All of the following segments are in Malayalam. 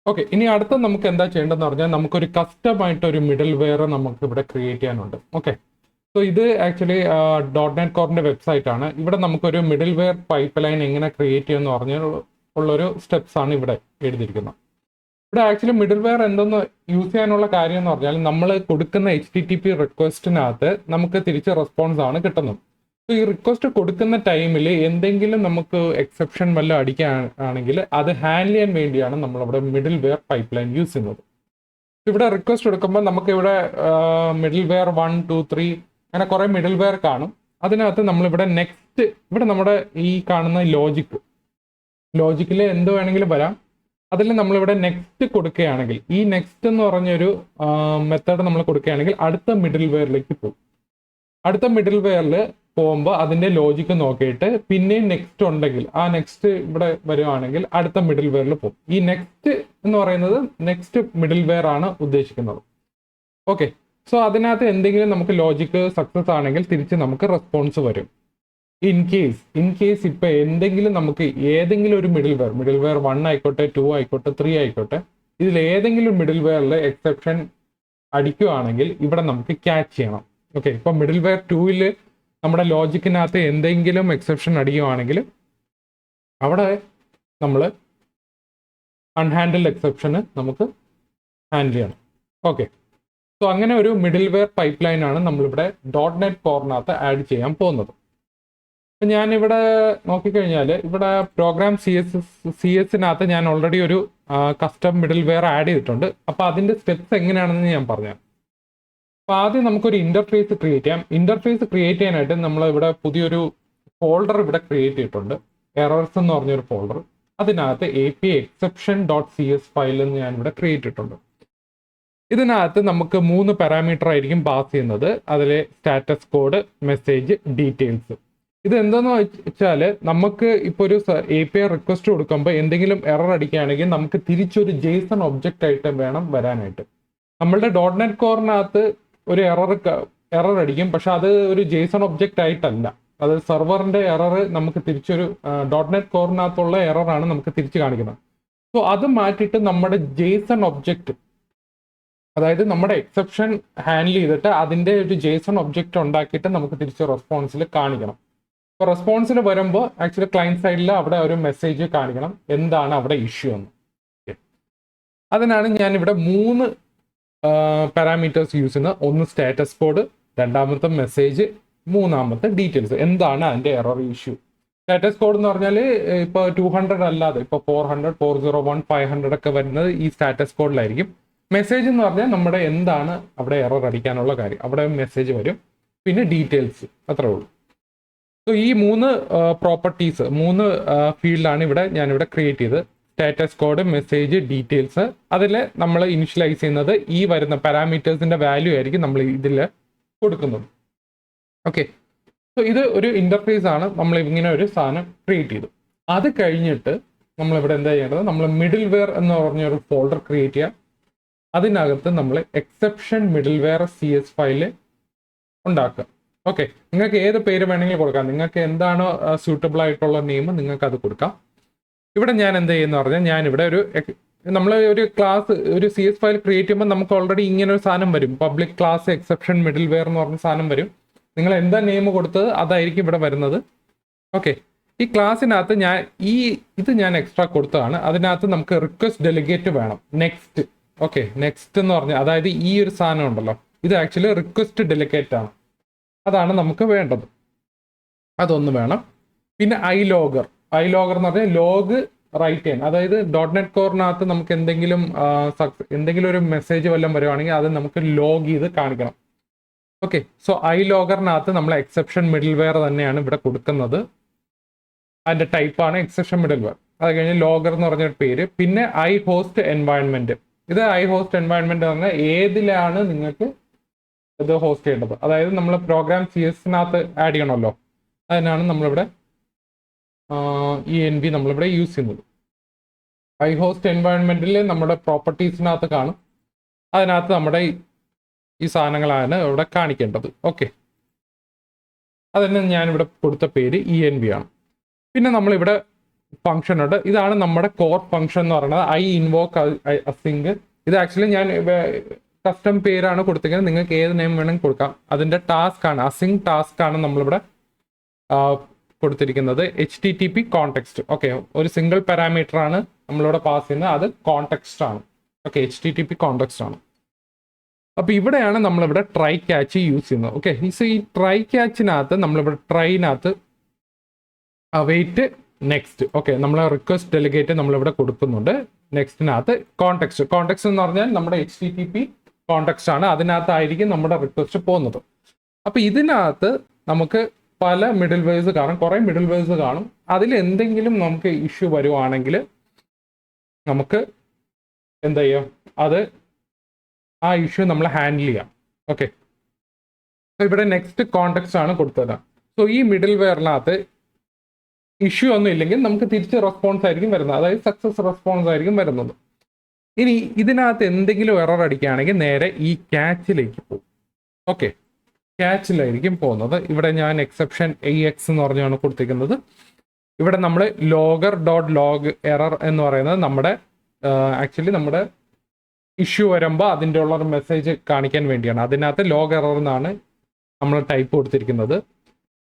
ഓക്കെ, ഇനി അടുത്ത നമുക്ക് എന്താ ചെയ്യേണ്ടതെന്ന് പറഞ്ഞാൽ നമുക്കൊരു കസ്റ്റം ആയിട്ട് ഒരു മിഡിൽ വെയർ നമുക്ക് ഇവിടെ ക്രിയേറ്റ് ചെയ്യാനുണ്ട്. ഓക്കെ, സോ ഇത് ആക്ച്വലി ഡോട്ട് നെറ്റ് കോറിന്റെ വെബ്സൈറ്റ് ആണ്. ഇവിടെ നമുക്കൊരു മിഡിൽ വെയർ പൈപ്പ് ലൈൻ എങ്ങനെ ക്രിയേറ്റ് ചെയ്യുമെന്ന് പറഞ്ഞാൽ ഉള്ളൊരു സ്റ്റെപ്സ് ആണ് ഇവിടെ എഴുതിയിരിക്കുന്നത്. ഇവിടെ ആക്ച്വലി മിഡിൽ വെയർ എന്തെന്ന് യൂസ് ചെയ്യാനുള്ള കാര്യം എന്ന് പറഞ്ഞാൽ നമ്മൾ കൊടുക്കുന്ന HTTP റിക്വസ്റ്റിനകത്ത് നമുക്ക് തിരിച്ച് റെസ്പോൺസ് ആണ് കിട്ടുന്നത്. സോ ഈ റിക്വസ്റ്റ് കൊടുക്കുന്ന ടൈമിൽ എന്തെങ്കിലും നമുക്ക് എക്സെപ്ഷൻ വല്ലതും അടിക്കുകയാണെങ്കിൽ അത് ഹാൻഡിൽ ചെയ്യാൻ വേണ്ടിയാണ് നമ്മളിവിടെ middleware pipeline use ചെയ്യുന്നത്. ഇവിടെ റിക്വസ്റ്റ് എടുക്കുമ്പോൾ നമുക്ക് ഇവിടെ മിഡിൽ വെയർ 1, 2, 3 അങ്ങനെ കുറെ മിഡിൽ വെയർ കാണും. അതിനകത്ത് നമ്മളിവിടെ നെക്സ്റ്റ്, ഇവിടെ നമ്മുടെ ഈ കാണുന്ന ലോജിക്കിൽ എന്ത് വേണമെങ്കിലും വരാം. അതിൽ നമ്മളിവിടെ നെക്സ്റ്റ് കൊടുക്കുകയാണെങ്കിൽ, ഈ നെക്സ്റ്റ് എന്ന് പറഞ്ഞൊരു മെത്തേഡ് നമ്മൾ കൊടുക്കുകയാണെങ്കിൽ അടുത്ത മിഡിൽ വെയറിലേക്ക് പോകും. അടുത്ത മിഡിൽ വെയറിൽ പോകുമ്പോൾ അതിന്റെ ലോജിക്ക് നോക്കിയിട്ട് പിന്നെയും നെക്സ്റ്റ് ഉണ്ടെങ്കിൽ ആ നെക്സ്റ്റ് ഇവിടെ വരുവാണെങ്കിൽ അടുത്ത മിഡിൽ വെയറിൽ പോകും. ഈ നെക്സ്റ്റ് എന്ന് പറയുന്നത് നെക്സ്റ്റ് മിഡിൽ വെയർ ആണ് ഉദ്ദേശിക്കുന്നത്. ഓക്കെ, സോ അതിനകത്ത് എന്തെങ്കിലും നമുക്ക് ലോജിക്ക് സക്സസ് ആണെങ്കിൽ തിരിച്ച് നമുക്ക് റെസ്പോൺസ് വരും. ഇൻ കേസ് ഇപ്പൊ എന്തെങ്കിലും നമുക്ക് ഏതെങ്കിലും ഒരു മിഡിൽ വെയർ 1 ആയിക്കോട്ടെ, 2 ആയിക്കോട്ടെ, 3 ആയിക്കോട്ടെ, ഇതിൽ ഏതെങ്കിലും മിഡിൽ വെയറിൽ എക്സെപ്ഷൻ അടിക്കുകയാണെങ്കിൽ ഇവിടെ നമുക്ക് ക്യാച്ച് ചെയ്യണം. ഓക്കെ, ഇപ്പൊ മിഡിൽ വെയർ 2ൽ നമ്മുടെ ലോജിക്കിനകത്ത് എന്തെങ്കിലും എക്സെപ്ഷൻ അടിക്കുകയാണെങ്കിൽ അവിടെ നമ്മൾ അൺഹാൻഡിൽഡ് എക്സെപ്ഷന് നമുക്ക് ഹാൻഡിൽ ചെയ്യണം. ഓക്കെ, സോ അങ്ങനെ ഒരു മിഡിൽ വെയർ പൈപ്പ് ലൈൻ ആണ് നമ്മളിവിടെ ഡോട്ട് നെറ്റ് കോറിനകത്ത് ആഡ് ചെയ്യാൻ പോകുന്നത്. അപ്പം ഞാനിവിടെ നോക്കിക്കഴിഞ്ഞാൽ ഇവിടെ പ്രോഗ്രാം CS ഞാൻ ഓൾറെഡി ഒരു കസ്റ്റം മിഡിൽ വെയർ ആഡ് ചെയ്തിട്ടുണ്ട്. അപ്പോൾ അതിൻ്റെ സ്റ്റെപ്സ് എങ്ങനെയാണെന്ന് ഞാൻ പറഞ്ഞു. അപ്പോൾ ആദ്യം നമുക്കൊരു ഇന്റർഫേസ് ക്രിയേറ്റ് ചെയ്യാം. ഇന്റർഫേസ് ക്രിയേറ്റ് ചെയ്യാനായിട്ട് നമ്മൾ ഇവിടെ പുതിയൊരു ഫോൾഡർ ഇവിടെ ക്രിയേറ്റ് ചെയ്തിട്ടുണ്ട്, എറേഴ്സ് എന്ന് പറഞ്ഞൊരു ഫോൾഡർ. അതിനകത്ത് API exception.cs ഫയൽ എന്ന് ഞാൻ ഇവിടെ ക്രിയേറ്റ് ചെയ്തിട്ടുണ്ട്. ഇതിനകത്ത് നമുക്ക് 3 പാരാമീറ്റർ ആയിരിക്കും പാസ് ചെയ്യുന്നത്. അതിലെ സ്റ്റാറ്റസ് കോഡ്, മെസ്സേജ്, ഡീറ്റെയിൽസ്. ഇത് എന്താണെന്ന് വെച്ചാൽ നമുക്ക് ഇപ്പോൾ ഒരു API റിക്വസ്റ്റ് കൊടുക്കുമ്പോൾ എന്തെങ്കിലും എറർ അടിക്കുകയാണെങ്കിൽ നമുക്ക് തിരിച്ചൊരു JSON ഒബ്ജക്റ്റ് ആയിട്ട് വേണം വരാനായിട്ട്. നമ്മളുടെ ഡോട്ട് നെറ്റ് കോറിനകത്ത് ഒരു എറർ അടിക്കും, പക്ഷെ അത് ഒരു JSON ഒബ്ജക്റ്റ് ആയിട്ടല്ല, അത് സെർവറിന്റെ എറർ നമുക്ക് തിരിച്ചൊരു ഡോട്ട് നെറ്റ് കോറിനകത്തുള്ള എററാണ് നമുക്ക് തിരിച്ച് കാണിക്കുന്നത്. സോ അത് മാറ്റിയിട്ട് നമ്മുടെ JSON ഒബ്ജക്റ്റ്, അതായത് നമ്മുടെ എക്സെപ്ഷൻ ഹാൻഡിൽ ചെയ്തിട്ട് അതിന്റെ ഒരു JSON ഒബ്ജക്റ്റ് ഉണ്ടാക്കിയിട്ട് നമുക്ക് തിരിച്ച് റെസ്പോൺസിൽ കാണിക്കണം. അപ്പോൾ റെസ്പോൺസിൽ വരുമ്പോൾ ആക്ച്വലി ക്ലയന്റ് സൈഡിൽ അവിടെ ഒരു മെസ്സേജ് കാണിക്കണം എന്താണ് അവിടെ ഇഷ്യൂ എന്ന്. അതിനാണ് ഞാൻ ഇവിടെ 3 പാരാമീറ്റേഴ്സ് യൂസ് ചെയ്യുന്നത്. ഒന്ന് സ്റ്റാറ്റസ് കോഡ്, രണ്ടാമത്തെ മെസ്സേജ്, മൂന്നാമത്തെ ഡീറ്റെയിൽസ്. എന്താണ് അതിന്റെ എറർ ഇഷ്യൂ? സ്റ്റാറ്റസ് കോഡ് എന്ന് പറഞ്ഞാൽ ഇപ്പോൾ 200 അല്ലാതെ ഇപ്പോൾ 400, 401, 500 ഒക്കെ വരുന്നത് ഈ സ്റ്റാറ്റസ് കോഡിലായിരിക്കും. മെസ്സേജ് എന്ന് പറഞ്ഞാൽ നമ്മുടെ എന്താണ് അവിടെ എറർ അടിക്കാനുള്ള കാര്യം, അവിടെ മെസ്സേജ് വരും. പിന്നെ ഡീറ്റെയിൽസ്, അത്രേ ഉള്ളൂ. സോ ഈ 3 പ്രോപ്പർട്ടീസ്, 3 ഫീൽഡാണ് ഞാനിവിടെ ക്രിയേറ്റ് ചെയ്ത്. Status code, message, details. അതിൽ നമ്മൾ ഇനിഷ്യലൈസ് ചെയ്യുന്നത് ഈ വരുന്ന പാരാമീറ്റേഴ്സിന്റെ വാല്യൂ ആയിരിക്കും നമ്മൾ ഇതിൽ കൊടുക്കുന്നത്. ഓക്കെ, സോ ഇത് ഒരു ഇന്റർഫേസ് ആണ്. നമ്മൾ ഇങ്ങനെ ഒരു സാധനം ക്രിയേറ്റ് ചെയ്തു. അത് കഴിഞ്ഞിട്ട് നമ്മളിവിടെ എന്താ ചെയ്യേണ്ടത്, നമ്മൾ മിഡിൽ വെയർ എന്ന് പറഞ്ഞൊരു ഫോൾഡർ ക്രിയേറ്റ് ചെയ്യാം. അതിനകത്ത് നമ്മൾ exception middleware CS file ഉണ്ടാക്കുക. ഓക്കെ, നിങ്ങൾക്ക് ഏത് പേര് വേണമെങ്കിലും കൊടുക്കാം. നിങ്ങൾക്ക് എന്താണോ സ്യൂട്ടബിൾ ആയിട്ടുള്ള നെയിം നിങ്ങൾക്ക് അത് കൊടുക്കാം. ഇവിടെ ഞാൻ എന്ത് ചെയ്യുന്ന പറഞ്ഞാൽ ഞാനിവിടെ നമ്മൾ ഒരു ക്ലാസ്, ഒരു CS ഫയൽ ക്രിയേറ്റ് ചെയ്യുമ്പോൾ നമുക്ക് ഓൾറെഡി ഇങ്ങനെ ഒരു സാധനം വരും, public class exception middleware എന്ന് പറഞ്ഞ സാധനം വരും. നിങ്ങൾ എന്താ നെയിം കൊടുത്തത് അതായിരിക്കും ഇവിടെ വരുന്നത്. ഓക്കെ, ഈ ക്ലാസ്സിനകത്ത് ഇത് ഞാൻ എക്സ്ട്രാ കൊടുത്തതാണ്. അതിനകത്ത് നമുക്ക് റിക്വസ്റ്റ് ഡെലിഗേറ്റ് വേണം, നെക്സ്റ്റ്. ഓക്കെ, നെക്സ്റ്റ് എന്ന് പറഞ്ഞാൽ അതായത് ഈ ഒരു സാധനം ഉണ്ടല്ലോ, ഇത് ആക്ച്വലി റിക്വസ്റ്റ് ഡെലിഗേറ്റ് ആണ്. അതാണ് നമുക്ക് വേണ്ടത്, അതൊന്ന് വേണം. പിന്നെ ഐ ലോഗർ എന്ന് പറഞ്ഞാൽ ലോഗ് റൈറ്റ് ചെയ്യാൻ, അതായത് ഡോട്ട് നെറ്റ് കോറിനകത്ത് നമുക്ക് എന്തെങ്കിലും ഒരു മെസ്സേജ് വല്ലതും വരുവാണെങ്കിൽ അത് നമുക്ക് ലോഗ് ചെയ്ത് കാണിക്കണം. ഓക്കെ, സോ ഐ ലോഗറിനകത്ത് നമ്മൾ എക്സെപ്ഷൻ മിഡിൽ വെയർ തന്നെയാണ് ഇവിടെ കൊടുക്കുന്നത്. അതിന്റെ ടൈപ്പാണ് എക്സെപ്ഷൻ മിഡിൽ വെയർ. അത് കഴിഞ്ഞ് ലോഗർ എന്ന് പറഞ്ഞൊരു പേര്. പിന്നെ ഐ ഹോസ്റ്റ് എൻവയൺമെന്റ്. ഇത് ഐ ഹോസ്റ്റ് എൻവയൺമെന്റ് പറഞ്ഞാൽ ഏതിലാണ് നിങ്ങൾക്ക് ഇത് ഹോസ്റ്റ് ചെയ്യേണ്ടത്, അതായത് നമ്മൾ പ്രോഗ്രാം CS-നകത്ത് ആഡ് ചെയ്യണമല്ലോ, അതിനാണ് നമ്മളിവിടെ ENV നമ്മളിവിടെ യൂസ് ചെയ്യുന്നത്. ഐ ഹോസ്റ്റ് എൻവയൺമെന്റിൽ നമ്മുടെ പ്രോപ്പർട്ടീസിനകത്ത് കാണും. അതിനകത്ത് നമ്മുടെ ഈ സാധനങ്ങളാണ് ഇവിടെ കാണിക്കേണ്ടത്. ഓക്കെ, അതിന് ഞാനിവിടെ കൊടുത്ത പേര് ENV ആണ്. പിന്നെ നമ്മളിവിടെ ഫംഗ്ഷൻ ഉണ്ട്. ഇതാണ് നമ്മുടെ കോർ ഫംഗ്ഷൻ എന്ന് പറയുന്നത്. I invoke async. ഇത് ആക്ച്വലി ഞാൻ കസ്റ്റം പേരാണ് കൊടുത്തിരിക്കുന്നത്, നിങ്ങൾക്ക് ഏത് നെയിം വേണമെങ്കിൽ കൊടുക്കാം. അതിന്റെ ടാസ്ക് ആണ്, അസിങ്ക് ടാസ്ക് ആണ് നമ്മളിവിടെ കൊടുത്തിരിക്കുന്നത്. HTTP context. ഓക്കെ, ഒരു സിംഗിൾ പാരാമീറ്റർ ആണ് നമ്മളിവിടെ പാസ് ചെയ്യുന്നത്, അത് കോണ്ടെക്സ്റ്റ് ആണ്. ഓക്കെ, HTTP കോണ്ടെക്സ്റ്റ് ആണ്. അപ്പൊ ഇവിടെയാണ് നമ്മളിവിടെ ട്രൈ ക്യാച്ച് യൂസ് ചെയ്യുന്നത്. ഓക്കെ, ഈ ട്രൈ ക്യാച്ചിനകത്ത് നമ്മളിവിടെ ട്രൈനകത്ത് അവൈറ്റ് നെക്സ്റ്റ്. ഓക്കെ, നമ്മൾ റിക്വസ്റ്റ് ഡെലിഗേറ്റ് നമ്മളിവിടെ കൊടുക്കുന്നുണ്ട്. നെക്സ്റ്റിനകത്ത് കോണ്ടെക്സ്റ്റ് എന്ന് പറഞ്ഞാൽ നമ്മുടെ HTTP കോണ്ടെക്സ്റ്റ് ആണ്, അതിനകത്തായിരിക്കും നമ്മുടെ റിക്വസ്റ്റ് പോകുന്നത്. അപ്പൊ ഇതിനകത്ത് നമുക്ക് പല മിഡിൽ വേഴ്സ് കാണും, കുറെ മിഡിൽ വേഴ്സ് കാണും. അതിൽ എന്തെങ്കിലും നമുക്ക് ഇഷ്യൂ വരുവാണെങ്കിൽ നമുക്ക് എന്താ ചെയ്യാം, ആ ഇഷ്യൂ നമ്മൾ ഹാൻഡിൽ ചെയ്യാം. ഓക്കെ, ഇവിടെ നെക്സ്റ്റ് കോണ്ടെക്സ്റ്റ് ആണ് കൊടുത്തത്. സോ ഈ മിഡിൽ വെയറിനകത്ത് ഇഷ്യൂ ഒന്നും ഇല്ലെങ്കിൽ നമുക്ക് തിരിച്ച് റെസ്പോൺസ് ആയിരിക്കും വരുന്നത്, അതായത് സക്സസ് റെസ്പോൺസ് ആയിരിക്കും വരുന്നത്. ഇനി ഇതിനകത്ത് എന്തെങ്കിലും എറർ അടിക്കുകയാണെങ്കിൽ നേരെ ഈ ക്യാച്ചിലേക്ക് പോകും. ഓക്കെ, ക്യാച്ചിലായിരിക്കും പോകുന്നത്. ഇവിടെ ഞാൻ എക്സെപ്ഷൻ AX എന്ന് പറഞ്ഞാണ് കൊടുത്തിരിക്കുന്നത്. ഇവിടെ നമ്മൾ logger.log എറർ എന്ന് പറയുന്നത് നമ്മുടെ ആക്ച്വലി നമ്മുടെ ഇഷ്യൂ വരുമ്പോൾ അതിൻ്റെ ഉള്ള ഒരു മെസ്സേജ് കാണിക്കാൻ വേണ്ടിയാണ്. അതിനകത്ത് ലോഗ് എറർ എന്നാണ് നമ്മൾ ടൈപ്പ് കൊടുത്തിരിക്കുന്നത്.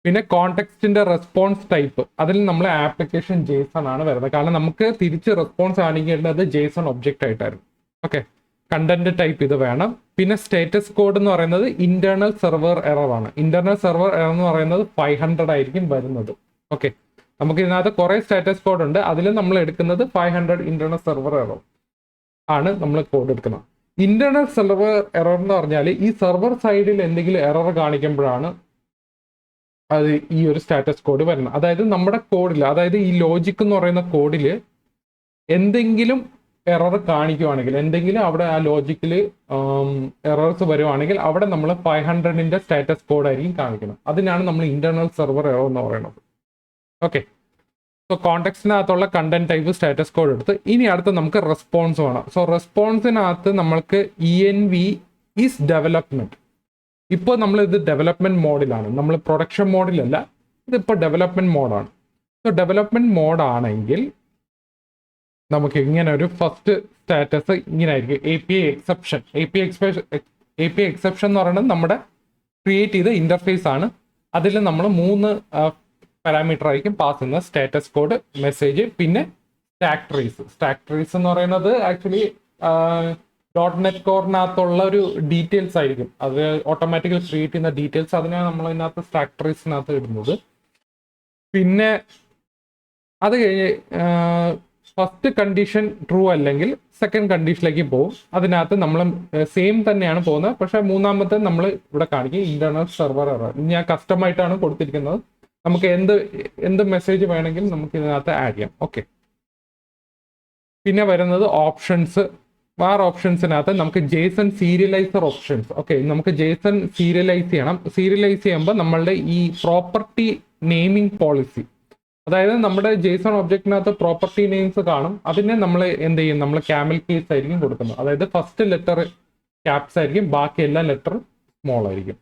പിന്നെ കോണ്ടെക്സ്റ്റിന്റെ റെസ്പോൺസ് ടൈപ്പ്, അതിൽ നമ്മൾ ആപ്ലിക്കേഷൻ JSON ആണ് വരുന്നത്, കാരണം നമുക്ക് തിരിച്ച് റെസ്പോൺസ് കാണിക്കേണ്ടത് JSON ഒബ്ജക്റ്റ് ആയിട്ടായിരുന്നു. ഓക്കെ, കണ്ടന്റ് ടൈപ്പ് ഇത് വേണം. പിന്നെ സ്റ്റേറ്റസ് കോഡ് എന്ന് പറയുന്നത് ഇന്റേണൽ സെർവർ എറർ ആണ്. ഇന്റേണൽ സെർവർ എറർ എന്ന് പറയുന്നത് 500 ആയിരിക്കും വരുന്നത്. ഓക്കെ, നമുക്ക് ഇതിനകത്ത് കുറെ സ്റ്റാറ്റസ് കോഡ് ഉണ്ട്, അതിൽ നമ്മൾ എടുക്കുന്നത് 500 ഇന്റേണൽ സെർവർ എറർ ആണ് നമ്മൾ കോഡ് എടുക്കുന്നത്. ഇന്റേണൽ സെർവർ എറർ എന്ന് പറഞ്ഞാൽ ഈ സെർവർ സൈഡിൽ എന്തെങ്കിലും എറർ കാണിക്കുമ്പോഴാണ് അത് ഈ ഒരു സ്റ്റാറ്റസ് കോഡ് വരുന്നത്. അതായത് നമ്മുടെ കോഡിൽ, അതായത് ഈ ലോജിക് എന്ന് പറയുന്ന കോഡിൽ എന്തെങ്കിലും എറർ കാണിക്കുവാണെങ്കിൽ, എന്തെങ്കിലും അവിടെ ആ ലോജിക്കിൽ എറേഴ്സ് വരുവാണെങ്കിൽ അവിടെ നമ്മൾ 500ന്റെ സ്റ്റാറ്റസ് കോഡ് ആയിരിക്കും കാണിക്കുന്നത്. അതിനാണ് നമ്മൾ ഇന്റേണൽ സെർവർ എറർ എന്ന് പറയുന്നത്. ഓക്കെ, സോ കോണ്ടെക്സ്റ്റിനകത്തുള്ള കണ്ടന്റ് ടൈപ്പ് സ്റ്റാറ്റസ് കോഡ് എടുത്ത് ഇനി അടുത്ത് നമുക്ക് റെസ്പോൺസ് വേണം. സോ റെസ്പോൺസിനകത്ത് നമ്മൾക്ക് ENV ഈസ് ഡെവലപ്മെന്റ്. ഇപ്പോൾ നമ്മൾ ഇത് ഡെവലപ്മെന്റ് മോഡിലാണ്, നമ്മൾ പ്രൊഡക്ഷൻ മോഡിലല്ല, ഇതിപ്പോൾ ഡെവലപ്മെന്റ് മോഡാണ്. സോ ഡെവലപ്മെന്റ് മോഡാണെങ്കിൽ നമുക്ക് ഇങ്ങനെ ഒരു ഫസ്റ്റ് സ്റ്റാറ്റസ് ഇങ്ങനെ ആയിരിക്കും, API എക്സെപ്ഷൻ. API എക്സെപ്ഷൻ എന്ന് പറയുന്നത് നമ്മുടെ ക്രിയേറ്റ് ചെയ്ത ഇന്റർഫേസ് ആണ്. അതിൽ നമ്മൾ 3 പാരാമീറ്റർ ആയിരിക്കും പാസ് ചെയ്യുന്നത്: സ്റ്റാറ്റസ് കോഡ്, മെസ്സേജ്, പിന്നെ സ്റ്റാക്ക് ട്രേസ് എന്ന് പറയുന്നത് ആക്ച്വലി .NET കോറിനകത്തുള്ള ഒരു ഡീറ്റെയിൽസ് ആയിരിക്കും, അത് ഓട്ടോമാറ്റിക്കലി ക്രിയേറ്റ് ചെയ്യുന്ന ഡീറ്റെയിൽസ്, അതിനാണ് നമ്മൾ ഇതിനകത്ത് സ്റ്റാക്ക് ട്രേസിനകത്ത് ഇടുന്നത്. പിന്നെ അത് കഴിഞ്ഞ് ഫസ്റ്റ് കണ്ടീഷൻ ട്രൂ അല്ലെങ്കിൽ സെക്കൻഡ് കണ്ടീഷനിലേക്ക് പോകും. അതിനകത്ത് നമ്മൾ സെയിം തന്നെയാണ് പോകുന്നത്, പക്ഷെ മൂന്നാമത്തെ നമ്മൾ ഇവിടെ കാണിക്കും ഇന്റേണൽ സെർവർ എറർ. ഞാൻ കസ്റ്റമായിട്ടാണ് കൊടുത്തിരിക്കുന്നത്, നമുക്ക് എന്ത് മെസ്സേജ് വേണമെങ്കിലും നമുക്ക് ഇതിനകത്ത് ആഡ് ചെയ്യാം. ഓക്കെ, പിന്നെ വരുന്നത് ഓപ്ഷൻസ്. ഓപ്ഷൻസിനകത്ത് നമുക്ക് JSON സീരിയലൈസർ ഓപ്ഷൻസ്. ഓക്കെ, നമുക്ക് JSON സീരിയലൈസ് ചെയ്യണം. സീരിയലൈസ് ചെയ്യുമ്പോൾ നമ്മളുടെ ഈ പ്രോപ്പർട്ടി നെയിമിംഗ് പോളിസി, അതായത് നമ്മുടെ JSON ഒബ്ജക്റ്റിനകത്ത് പ്രോപ്പർട്ടി നെയിംസ് കാണും, അതിനെ നമ്മൾ എന്ത് ചെയ്യും, നമ്മൾ ക്യാമൽ കേസ് ആയിരിക്കും കൊടുക്കുന്നത്. അതായത് ഫസ്റ്റ് ലെറ്റർ ക്യാപ്സ് ആയിരിക്കും, ബാക്കി എല്ലാ ലെറ്റർ സ്മോൾ ആയിരിക്കും.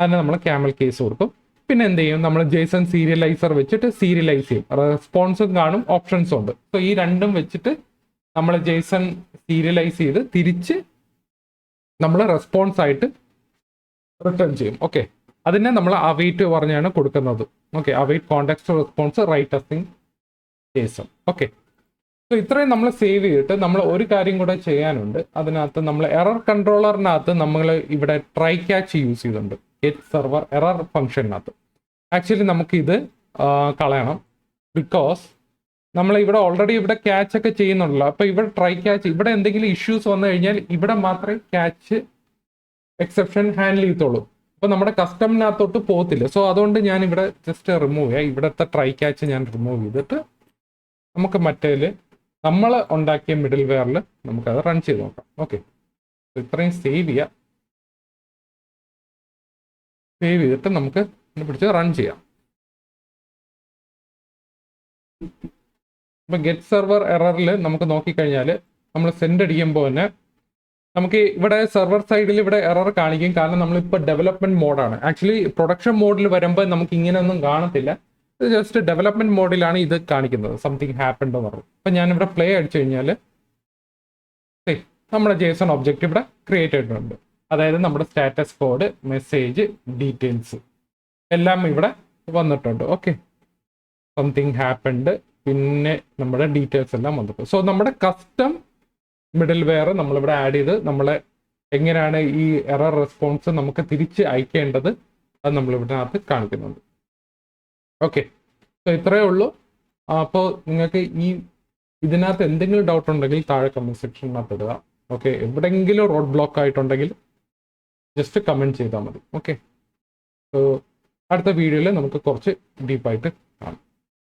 അതിനെ നമ്മൾ ക്യാമൽ കേസ് കൊടുക്കും. പിന്നെ എന്ത് ചെയ്യും, നമ്മൾ JSON സീരിയലൈസർ വെച്ചിട്ട് സീരിയലൈസ് ചെയ്യും. റെസ്പോൺസും കാണും, ഓപ്ഷൻസും ഉണ്ട്. സോ ഈ രണ്ടും വെച്ചിട്ട് നമ്മൾ JSON സീരിയലൈസ് ചെയ്ത് തിരിച്ച് നമ്മൾ റെസ്പോൺസ് ആയിട്ട് റിട്ടേൺ ചെയ്യും. ഓക്കെ, അതിനെ നമ്മൾ അവൈറ്റ് പറഞ്ഞാണ് കൊടുക്കുന്നത്. Okay, await context response write using JSON. Okay, so ഇത്രയും നമ്മൾ സേവ് ചെയ്തിട്ട് നമ്മൾ ഒരു കാര്യം കൂടെ ചെയ്യാനുണ്ട്. അതിനകത്ത് നമ്മൾ എറർ കൺട്രോളറിനകത്ത് നമ്മൾ ഇവിടെ ട്രൈ ക്യാച്ച് യൂസ് ചെയ്തിട്ടുണ്ട് ഗെറ്റ് സെർവർ എറർ ഫംഗ്ഷനകത്ത്. ആക്ച്വലി നമുക്കിത് കളയണം, ബിക്കോസ് നമ്മൾ ഇവിടെ ഓൾറെഡി ഇവിടെ ക്യാച്ച് ഒക്കെ ചെയ്യുന്നുണ്ടല്ലോ. അപ്പൊ ഇവിടെ ട്രൈ ക്യാച്ച്, ഇവിടെ എന്തെങ്കിലും ഇഷ്യൂസ് വന്നു കഴിഞ്ഞാൽ ഇവിടെ മാത്രമേ ക്യാച്ച് എക്സെപ്ഷൻ ഹാൻഡിൽ ചെയ്യത്തുള്ളൂ. അപ്പൊ നമ്മുടെ കസ്റ്റമിനകത്തോട്ട് പോകത്തില്ല. സോ അതുകൊണ്ട് ഞാൻ ഇവിടെ ജസ്റ്റ് റിമൂവ് ചെയ്യാം. ഇവിടുത്തെ ട്രൈ ക്യാച്ച് ഞാൻ റിമൂവ് ചെയ്തിട്ട് നമുക്ക് മറ്റേല് നമ്മൾ ഉണ്ടാക്കിയ മിഡിൽ വെയറിൽ നമുക്കത് റൺ ചെയ്ത് നോക്കാം. ഓക്കെ, ഇത്രയും സേവ് ചെയ്യാം. സേവ് ചെയ്തിട്ട് നമുക്ക് പിടിച്ച് റൺ ചെയ്യാം. ഇപ്പൊ ഗെറ്റ് സെർവർ എററിൽ നമുക്ക് നോക്കിക്കഴിഞ്ഞാൽ നമ്മൾ സെൻഡ് അടിക്കുമ്പോൾ തന്നെ നമുക്ക് ഇവിടെ സെർവർ സൈഡിൽ ഇവിടെ എറർ കാണിക്കും, കാരണം നമ്മളിപ്പോൾ ഡെവലപ്മെന്റ് മോഡാണ്. ആക്ച്വലി പ്രൊഡക്ഷൻ മോഡിൽ വരുമ്പോൾ നമുക്ക് ഇങ്ങനെയൊന്നും കാണത്തില്ല. ഇത് ജസ്റ്റ് ഡെവലപ്മെന്റ് മോഡിലാണ് ഇത് കാണിക്കുന്നത്, സംതിങ് ഹാപ്പൻഡ് എന്ന് പറഞ്ഞു. അപ്പം ഞാനിവിടെ പ്ലേ അടിച്ചു കഴിഞ്ഞാൽ നമ്മുടെ ജേസൺ ഒബ്ജക്റ്റ് ഇവിടെ ക്രിയേറ്റ് ആയിട്ടുണ്ട്. അതായത് നമ്മുടെ സ്റ്റാറ്റസ് കോഡ്, മെസ്സേജ്, ഡീറ്റെയിൽസ് എല്ലാം ഇവിടെ വന്നിട്ടുണ്ട്. ഓക്കെ, സംതിങ് ഹാപ്പൻഡ്, പിന്നെ നമ്മുടെ ഡീറ്റെയിൽസ് എല്ലാം വന്നിട്ടുണ്ട്. സോ നമ്മുടെ കസ്റ്റം മിഡിൽ വെയർ നമ്മളിവിടെ ആഡ് ചെയ്ത് നമ്മളെ എങ്ങനെയാണ് ഈ എറർ റെസ്പോൺസ് നമുക്ക് തിരിച്ച് അയക്കേണ്ടത് അത് നമ്മളിവിടനകത്ത് കാണിക്കുന്നുണ്ട്. ഓക്കെ, സോ ഇത്രയേ ഉള്ളൂ. അപ്പോൾ നിങ്ങൾക്ക് ഇതിനകത്ത് എന്തെങ്കിലും ഡൗട്ട് ഉണ്ടെങ്കിൽ താഴെ കമൻറ്റ് സെക്ഷനിനകത്ത് ഇടുക. ഓക്കെ, എവിടെയെങ്കിലും റോഡ് ബ്ലോക്ക് ആയിട്ടുണ്ടെങ്കിൽ ജസ്റ്റ് കമൻറ്റ് ചെയ്താൽ മതി. ഓക്കെ, സോ അടുത്ത വീഡിയോയിൽ നമുക്ക് കുറച്ച് ഡീപ്പായിട്ട് കാണാം.